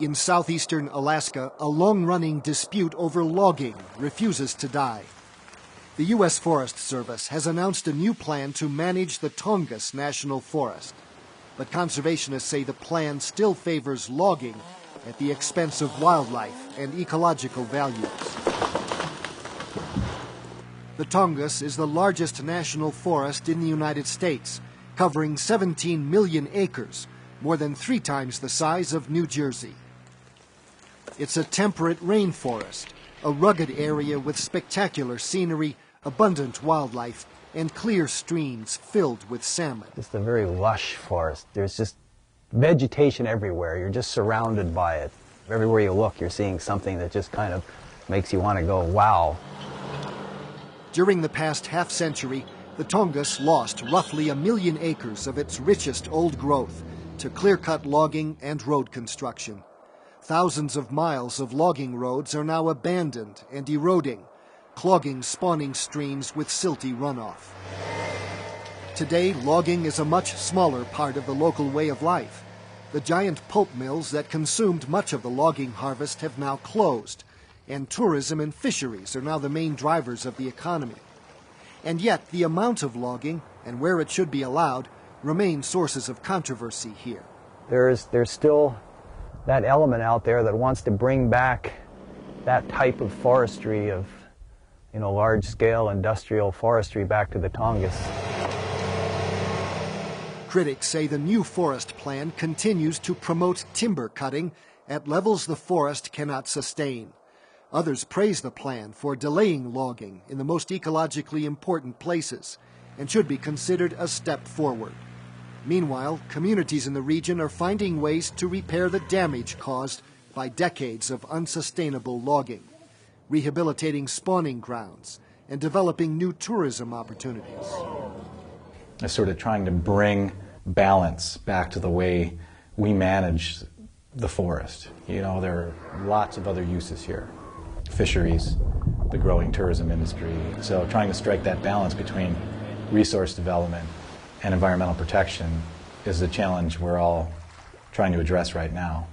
In southeastern Alaska, a long-running dispute over logging refuses to die. The U.S. Forest Service has announced a new plan to manage the Tongass National Forest. But conservationists say the plan still favors logging at the expense of wildlife and ecological values. The Tongass is the largest national forest in the United States, covering 17 million acres, more than 3 times the size of New Jersey. It's a temperate rainforest, a rugged area with spectacular scenery, abundant wildlife, and clear streams filled with salmon. It's a very lush forest. There's just vegetation everywhere. You're just surrounded by it. Everywhere you look, you're seeing something that just kind of makes you want to go, wow. During the past half-century, the Tongass lost roughly 1 million acres of its richest old growth to clear-cut logging and road construction. Thousands of miles of logging roads are now abandoned and eroding, clogging spawning streams with silty runoff. Today, logging is a much smaller part of the local way of life. The giant pulp mills that consumed much of the logging harvest have now closed, and tourism and fisheries are now the main drivers of the economy. And yet, the amount of logging and where it should be allowed remain sources of controversy here. There's still that element out there that wants to bring back that type of forestry of, large-scale industrial forestry back to the Tongass. Critics say the new forest plan continues to promote timber cutting at levels the forest cannot sustain. Others praise the plan for delaying logging in the most ecologically important places and should be considered a step forward. Meanwhile, communities in the region are finding ways to repair the damage caused by decades of unsustainable logging, rehabilitating spawning grounds, and developing new tourism opportunities. Sort of trying to bring balance back to the way we manage the forest. There are lots of other uses here. Fisheries, the growing tourism industry. So trying to strike that balance between resource development and environmental protection is a challenge we're all trying to address right now.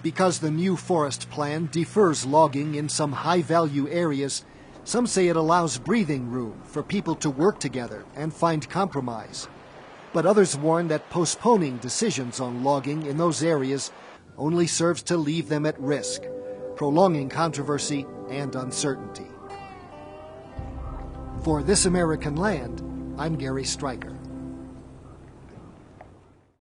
Because the new forest plan defers logging in some high-value areas, some say it allows breathing room for people to work together and find compromise. But others warn that postponing decisions on logging in those areas only serves to leave them at risk, prolonging controversy and uncertainty. For This American Land, I'm Gary Stryker.